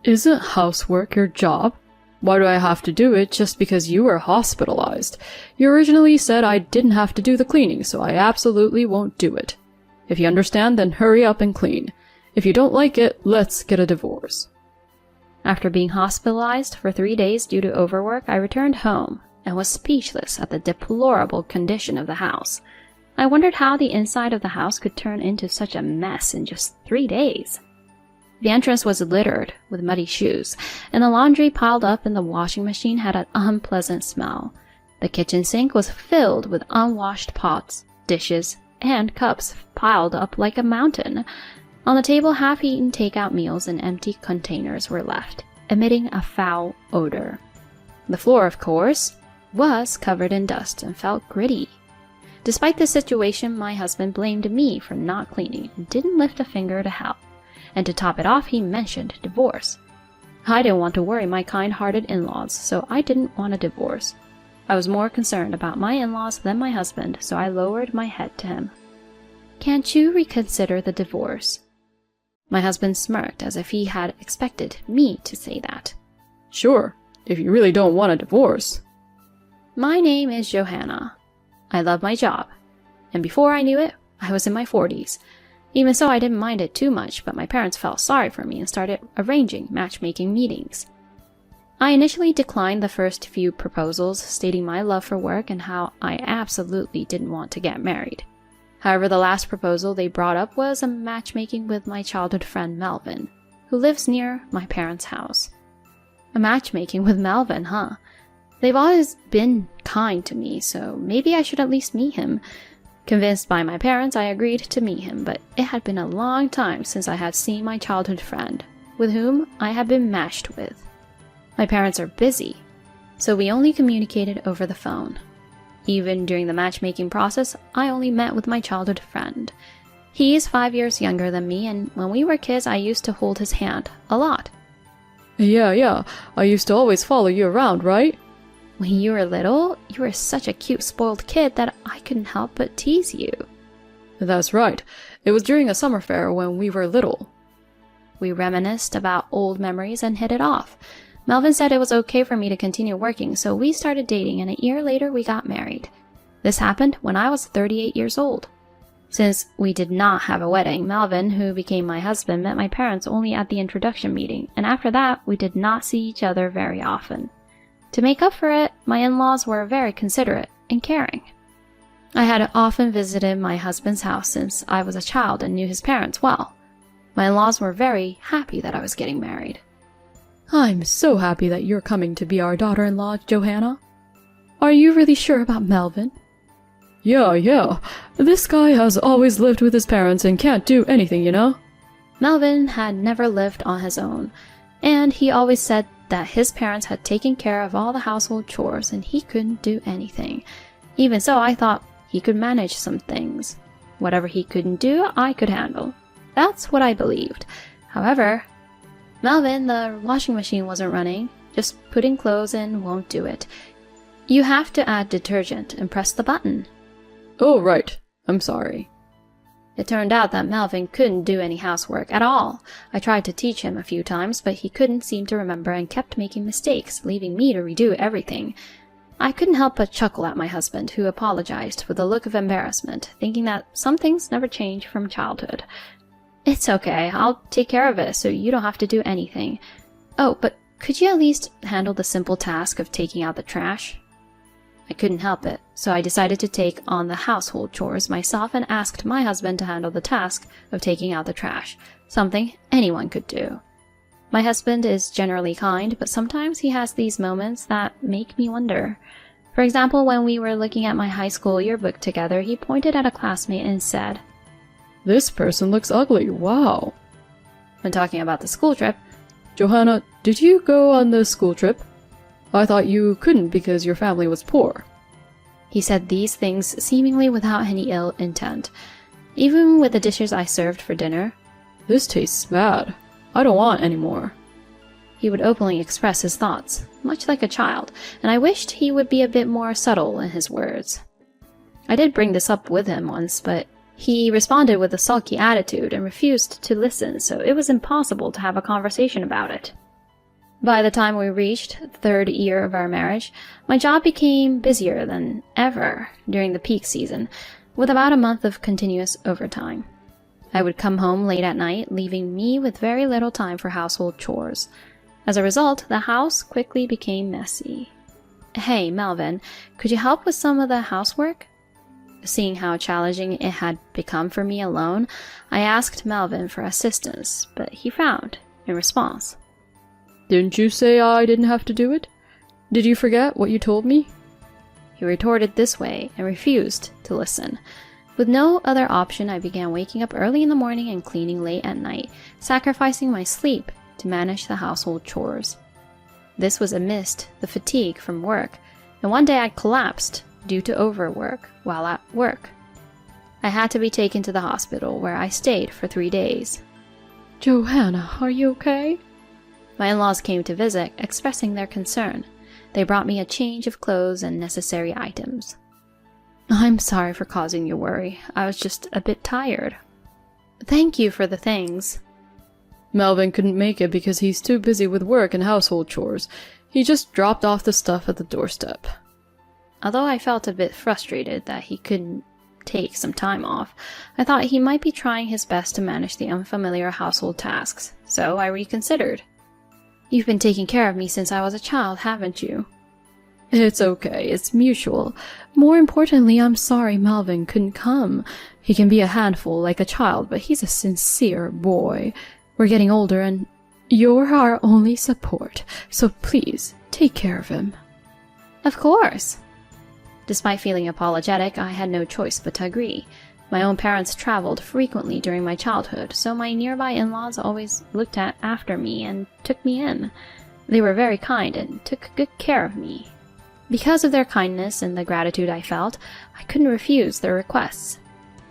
Isn't housework your job? Why do I have to do it just because you were hospitalized? You originally said I didn't have to do the cleaning, so I absolutely won't do it. If you understand, then hurry up and clean. If you don't like it, let's get a divorce. After being hospitalized for 3 days due to overwork, I returned home and was speechless at the deplorable condition of the house. I wondered how the inside of the house could turn into such a mess in just 3 days. The entrance was littered with muddy shoes, and the laundry piled up in the washing machine had an unpleasant smell. The kitchen sink was filled with unwashed pots, dishes, and cups piled up like a mountain. On the table, half-eaten takeout meals in empty containers were left, emitting a foul odor. The floor, of course, was covered in dust and felt gritty. Despite this situation, my husband blamed me for not cleaning and didn't lift a finger to help. And to top it off, he mentioned divorce. I didn't want to worry my kind-hearted in-laws, so I didn't want a divorce. I was more concerned about my in-laws than my husband, so I lowered my head to him. "Can't you reconsider the divorce?" My husband smirked as if he had expected me to say that. Sure, if you really don't want a divorce. My name is Johanna. I love my job, and before I knew it, I was in my 40s. Even so, I didn't mind it too much, but my parents felt sorry for me and started arranging matchmaking meetings. I initially declined the first few proposals, stating my love for work and how I absolutely didn't want to get married. However, the last proposal they brought up was a matchmaking with my childhood friend Melvin, who lives near my parents' house. A matchmaking with Melvin, huh? They've always been kind to me, so maybe I should at least meet him. Convinced by my parents, I agreed to meet him, but it had been a long time since I had seen my childhood friend, with whom I had been matched with. My parents are busy, so we only communicated over the phone. Even during the matchmaking process, I only met with my childhood friend. He is 5 years younger than me, and when we were kids, I used to hold his hand a lot. Yeah, I used to always follow you around, right? When you were little, you were such a cute, spoiled kid that I couldn't help but tease you. That's right. It was during a summer fair when we were little. We reminisced about old memories and hit it off. Melvin said it was okay for me to continue working, so we started dating, and a year later we got married. This happened when I was 38 years old. Since we did not have a wedding, Melvin, who became my husband, met my parents only at the introduction meeting, and after that, we did not see each other very often. To make up for it, my in-laws were very considerate and caring. I had often visited my husband's house since I was a child and knew his parents well. My in-laws were very happy that I was getting married. I'm so happy that you're coming to be our daughter-in-law, Johanna. Are you really sure about Melvin? Yeah. This guy has always lived with his parents and can't do anything, you know? Melvin had never lived on his own, and he always said that his parents had taken care of all the household chores and he couldn't do anything. Even so, I thought he could manage some things. Whatever he couldn't do, I could handle. That's what I believed. However, Melvin, the washing machine wasn't running. Just putting clothes in won't do it. You have to add detergent and press the button. Oh, right. I'm sorry. It turned out that Melvin couldn't do any housework at all. I tried to teach him a few times, but he couldn't seem to remember and kept making mistakes, leaving me to redo everything. I couldn't help but chuckle at my husband, who apologized with a look of embarrassment, thinking that some things never change from childhood. It's okay, I'll take care of it so you don't have to do anything. Oh, but could you at least handle the simple task of taking out the trash? I couldn't help it, so I decided to take on the household chores myself and asked my husband to handle the task of taking out the trash, something anyone could do. My husband is generally kind, but sometimes he has these moments that make me wonder. For example, when we were looking at my high school yearbook together, he pointed at a classmate and said, "This person looks ugly, wow." When talking about the school trip, "Johanna, did you go on the school trip? I thought you couldn't because your family was poor." He said these things seemingly without any ill intent. Even with the dishes I served for dinner, "This tastes bad. I don't want any more." He would openly express his thoughts, much like a child, and I wished he would be a bit more subtle in his words. I did bring this up with him once, but he responded with a sulky attitude and refused to listen, so it was impossible to have a conversation about it. By the time we reached the third year of our marriage, my job became busier than ever during the peak season, with about a month of continuous overtime. I would come home late at night, leaving me with very little time for household chores. As a result, the house quickly became messy. "Hey, Melvin, could you help with some of the housework?" Seeing how challenging it had become for me alone, I asked Melvin for assistance, but he frowned in response. "Didn't you say I didn't have to do it? Did you forget what you told me?" He retorted this way and refused to listen. With no other option, I began waking up early in the morning and cleaning late at night, sacrificing my sleep to manage the household chores. This was amidst the fatigue from work, and one day I collapsed due to overwork while at work. I had to be taken to the hospital, where I stayed for 3 days. "Johanna, are you okay?" My in-laws came to visit, expressing their concern. They brought me a change of clothes and necessary items. "I'm sorry for causing you worry. I was just a bit tired." "Thank you for the things." "Melvin couldn't make it because he's too busy with work and household chores. He just dropped off the stuff at the doorstep." Although I felt a bit frustrated that he couldn't take some time off, I thought he might be trying his best to manage the unfamiliar household tasks, so I reconsidered. "You've been taking care of me since I was a child, haven't you?" "It's okay, it's mutual. More importantly, I'm sorry Melvin couldn't come. He can be a handful like a child, but he's a sincere boy. We're getting older and you're our only support, so please take care of him." "Of course." Despite feeling apologetic, I had no choice but to agree. My own parents traveled frequently during my childhood, so my nearby in-laws always looked after me and took me in. They were very kind and took good care of me. Because of their kindness and the gratitude I felt, I couldn't refuse their requests.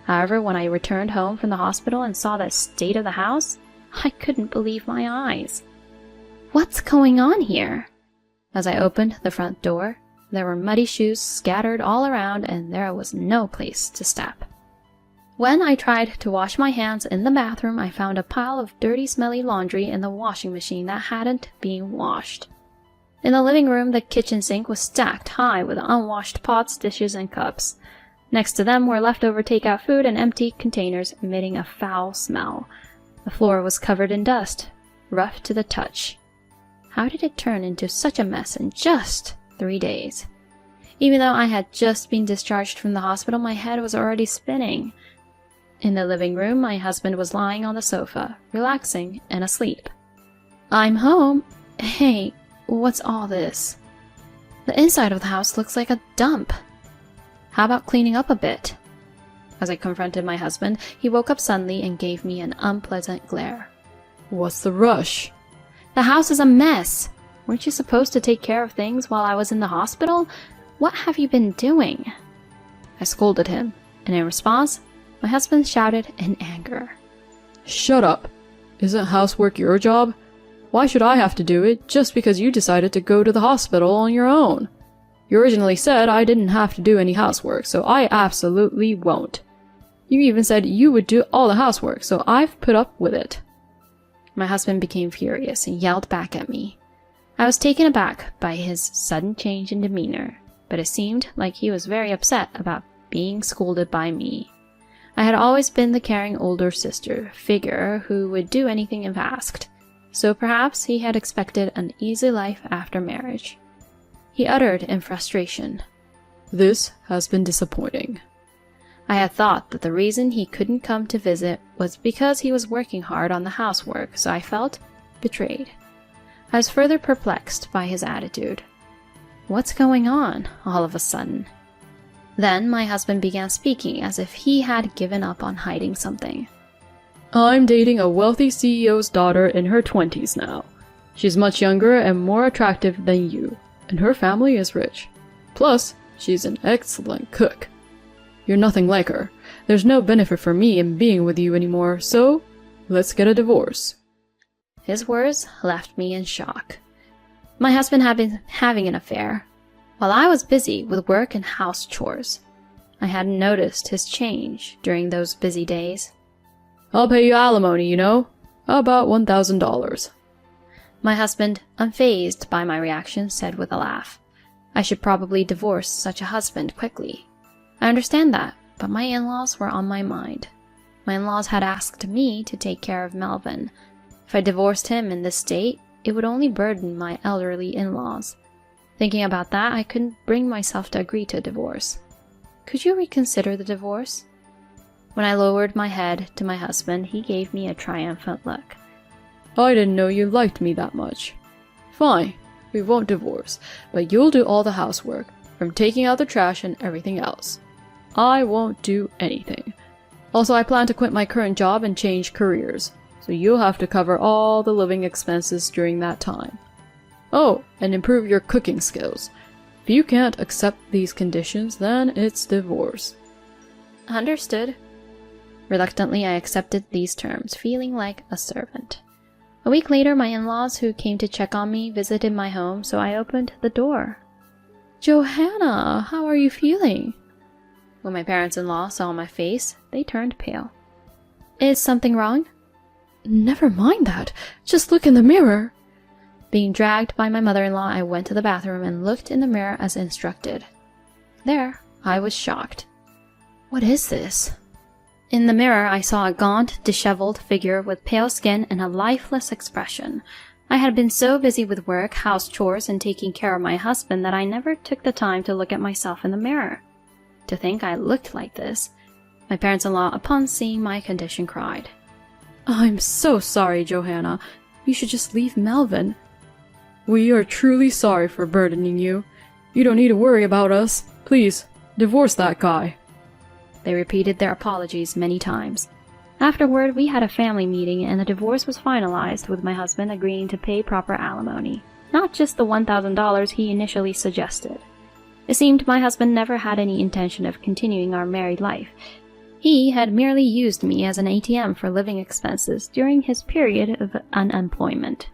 However, when I returned home from the hospital and saw the state of the house, I couldn't believe my eyes. "What's going on here?" As I opened the front door, there were muddy shoes scattered all around and there was no place to step. When I tried to wash my hands in the bathroom, I found a pile of dirty, smelly laundry in the washing machine that hadn't been washed. In the living room, the kitchen sink was stacked high with unwashed pots, dishes, and cups. Next to them were leftover takeout food and empty containers emitting a foul smell. The floor was covered in dust, rough to the touch. How did it turn into such a mess in just 3 days? Even though I had just been discharged from the hospital, my head was already spinning. In the living room, my husband was lying on the sofa, relaxing and asleep. "I'm home. Hey, what's all this? The inside of the house looks like a dump. How about cleaning up a bit?" As I confronted my husband, he woke up suddenly and gave me an unpleasant glare. "What's the rush?" "The house is a mess. Weren't you supposed to take care of things while I was in the hospital? What have you been doing?" I scolded him, and in response, my husband shouted in anger. "Shut up! Isn't housework your job? Why should I have to do it just because you decided to go to the hospital on your own? You originally said I didn't have to do any housework, so I absolutely won't. You even said you would do all the housework, so I've put up with it." My husband became furious and yelled back at me. I was taken aback by his sudden change in demeanor, but it seemed like he was very upset about being scolded by me. I had always been the caring older sister figure who would do anything if asked, so perhaps he had expected an easy life after marriage. He uttered in frustration, "This has been disappointing." I had thought that the reason he couldn't come to visit was because he was working hard on the housework, so I felt betrayed. I was further perplexed by his attitude. What's going on all of a sudden? Then my husband began speaking as if he had given up on hiding something. "I'm dating a wealthy CEO's daughter in her 20s now. She's much younger and more attractive than you, and her family is rich. Plus, she's an excellent cook. You're nothing like her. There's no benefit for me in being with you anymore, so let's get a divorce." His words left me in shock. My husband had been having an affair, while I was busy with work and house chores. I hadn't noticed his change during those busy days. "I'll pay you alimony, you know. About $1,000. My husband, unfazed by my reaction, said with a laugh, I should probably divorce such a husband quickly. I understand that, but my in-laws were on my mind. My in-laws had asked me to take care of Melvin. If I divorced him in this state, it would only burden my elderly in-laws. Thinking about that, I couldn't bring myself to agree to a divorce. Could you reconsider the divorce? When I lowered my head to my husband, he gave me a triumphant look. I didn't know you liked me that much. Fine, we won't divorce, but you'll do all the housework, from taking out the trash and everything else. I won't do anything. Also, I plan to quit my current job and change careers, so you'll have to cover all the living expenses during that time. Oh, and improve your cooking skills. If you can't accept these conditions, then it's divorce. Understood. Reluctantly, I accepted these terms, feeling like a servant. A week later, my in-laws who came to check on me visited my home, so I opened the door. Johanna, how are you feeling? When my parents-in-law saw my face, they turned pale. Is something wrong? Never mind that. Just look in the mirror. Being dragged by my mother-in-law, I went to the bathroom and looked in the mirror as instructed. There, I was shocked. What is this? In the mirror, I saw a gaunt, disheveled figure with pale skin and a lifeless expression. I had been so busy with work, house chores, and taking care of my husband that I never took the time to look at myself in the mirror. To think I looked like this. My parents-in-law, upon seeing my condition, cried. I'm so sorry, Johanna. You should just leave Melvin. We are truly sorry for burdening you. You don't need to worry about us. Please, divorce that guy. They repeated their apologies many times. Afterward, we had a family meeting and the divorce was finalized, with my husband agreeing to pay proper alimony, not just the $1,000 he initially suggested. It seemed my husband never had any intention of continuing our married life. He had merely used me as an ATM for living expenses during his period of unemployment.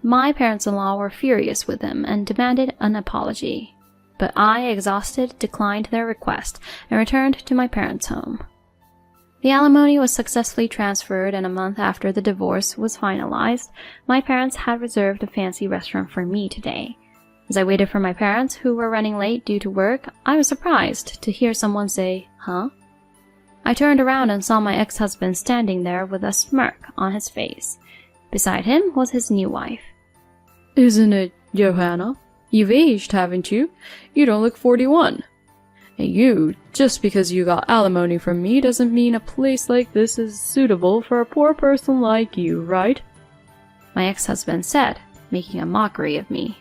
My parents-in-law were furious with him and demanded an apology. But I, exhausted, declined their request and returned to my parents' home. The alimony was successfully transferred, and a month after the divorce was finalized, my parents had reserved a fancy restaurant for me today. As I waited for my parents, who were running late due to work, I was surprised to hear someone say, "Huh?" I turned around and saw my ex-husband standing there with a smirk on his face. Beside him was his new wife. Isn't it Johanna? You've aged, haven't you? You don't look 41. And you, just because you got alimony from me doesn't mean a place like this is suitable for a poor person like you, right? My ex-husband said, making a mockery of me.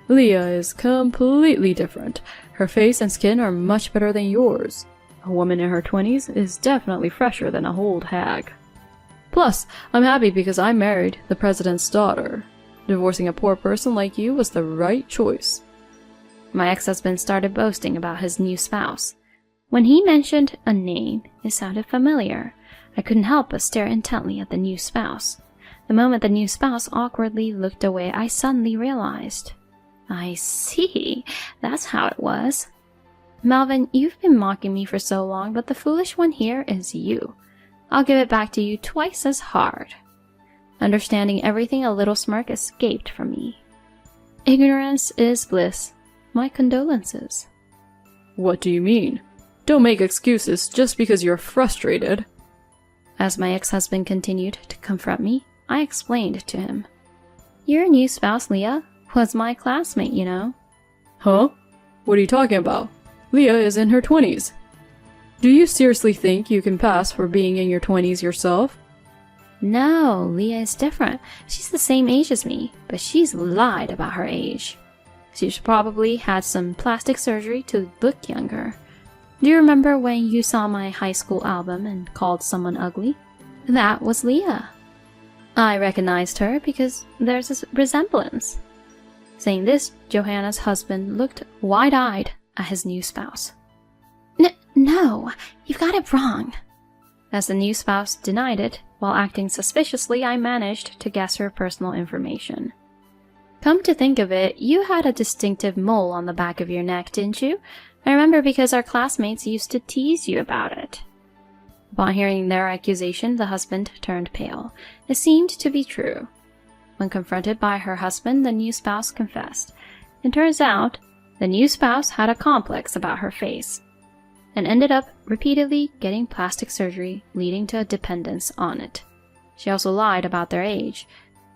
Leah is completely different. Her face and skin are much better than yours. A woman in her 20s is definitely fresher than a old hag. Plus, I'm happy because I married the president's daughter. Divorcing a poor person like you was the right choice. My ex-husband started boasting about his new spouse. When he mentioned a name, it sounded familiar. I couldn't help but stare intently at the new spouse. The moment the new spouse awkwardly looked away, I suddenly realized. I see. That's how it was. Melvin, you've been mocking me for so long, but the foolish one here is you. I'll give it back to you twice as hard. Understanding everything, a little smirk escaped from me. Ignorance is bliss. My condolences. What do you mean? Don't make excuses just because you're frustrated. As my ex-husband continued to confront me, I explained to him. Your new spouse, Leah, was my classmate, you know. Huh? What are you talking about? Leah is in her 20s. Do you seriously think you can pass for being in your 20s yourself? No, Leah is different. She's the same age as me, but she's lied about her age. She's probably had some plastic surgery to look younger. Do you remember when you saw my high school album and called someone ugly? That was Leah. I recognized her because there's a resemblance. Saying this, Johanna's husband looked wide-eyed at his new spouse. No, you've got it wrong. As the new spouse denied it, while acting suspiciously, I managed to guess her personal information. Come to think of it, you had a distinctive mole on the back of your neck, didn't you? I remember because our classmates used to tease you about it. Upon hearing their accusation, the husband turned pale. It seemed to be true. When confronted by her husband, the new spouse confessed. It turns out, the new spouse had a complex about her face and ended up repeatedly getting plastic surgery, leading to a dependence on it. She also lied about their age.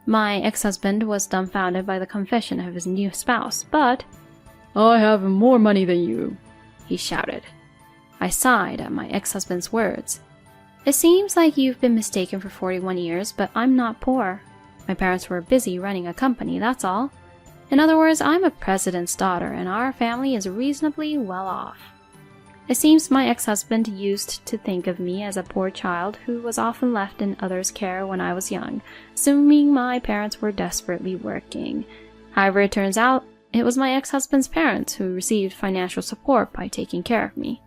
My ex-husband was dumbfounded by the confession of his new spouse, but I have more money than you, he shouted. I sighed at my ex-husband's words. It seems like you've been mistaken for 41 years, but I'm not poor. My parents were busy running a company, that's all. In other words, I'm a president's daughter, and our family is reasonably well off. It seems my ex-husband used to think of me as a poor child who was often left in others' care when I was young, assuming my parents were desperately working. However, it turns out it was my ex-husband's parents who received financial support by taking care of me.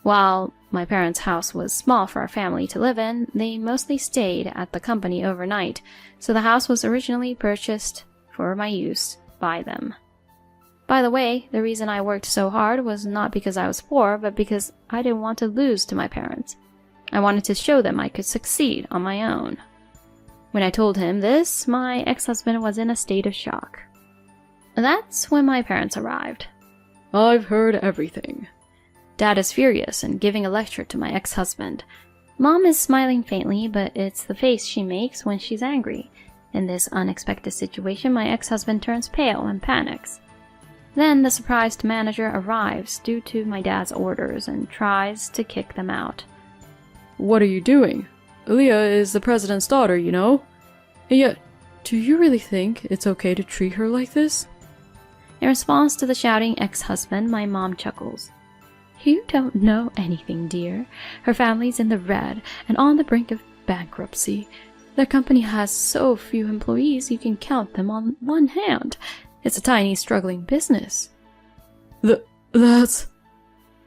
While my parents' house was small for our family to live in, they mostly stayed at the company overnight, so the house was originally purchased for my use by them. By the way, the reason I worked so hard was not because I was poor, but because I didn't want to lose to my parents. I wanted to show them I could succeed on my own. When I told him this, my ex-husband was in a state of shock. That's when my parents arrived. I've heard everything. Dad is furious and giving a lecture to my ex-husband. Mom is smiling faintly, but it's the face she makes when she's angry. In this unexpected situation, my ex-husband turns pale and panics. Then the surprised manager arrives due to my dad's orders and tries to kick them out. What are you doing? Leah is the president's daughter, you know? And yet, do you really think it's okay to treat her like this? In response to the shouting ex-husband, my mom chuckles. You don't know anything, dear. Her family's in the red and on the brink of bankruptcy. Their company has so few employees you can count them on one hand. It's a tiny, struggling business. That's...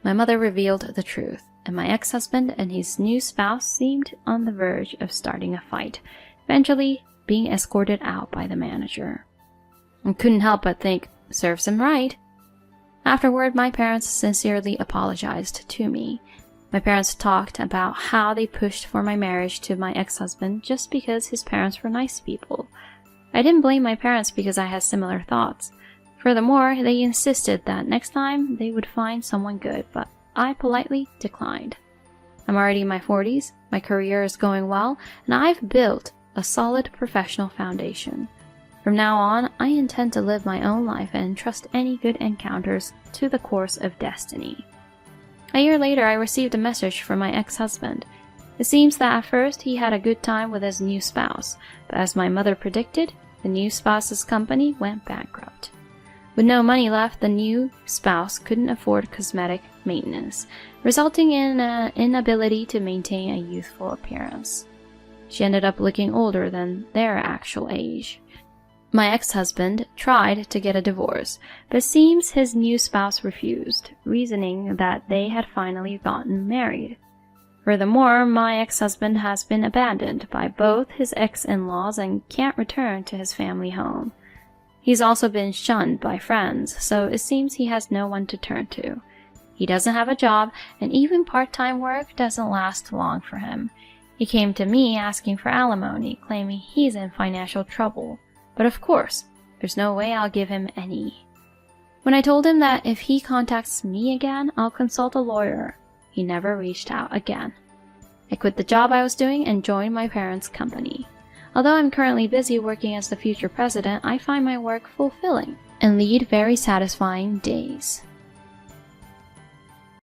My mother revealed the truth, and my ex-husband and his new spouse seemed on the verge of starting a fight, eventually being escorted out by the manager. I couldn't help but think, serves him right. Afterward, my parents sincerely apologized to me. My parents talked about how they pushed for my marriage to my ex-husband just because his parents were nice people. I didn't blame my parents because I had similar thoughts. Furthermore, they insisted that next time they would find someone good, but I politely declined. I'm already in my 40s, my career is going well, and I've built a solid professional foundation. From now on, I intend to live my own life and trust any good encounters to the course of destiny. A year later, I received a message from my ex-husband. It seems that at first he had a good time with his new spouse, but as my mother predicted, the new spouse's company went bankrupt. With no money left, the new spouse couldn't afford cosmetic maintenance, resulting in an inability to maintain a youthful appearance. She ended up looking older than their actual age. My ex-husband tried to get a divorce, but it seems his new spouse refused, reasoning that they had finally gotten married. Furthermore, my ex-husband has been abandoned by both his ex-in-laws and can't return to his family home. He's also been shunned by friends, so it seems he has no one to turn to. He doesn't have a job, and even part-time work doesn't last long for him. He came to me asking for alimony, claiming he's in financial trouble. But of course, there's no way I'll give him any. When I told him that if he contacts me again, I'll consult a lawyer, he never reached out again. I quit the job I was doing and joined my parents' company. Although I'm currently busy working as the future president, I find my work fulfilling and lead very satisfying days.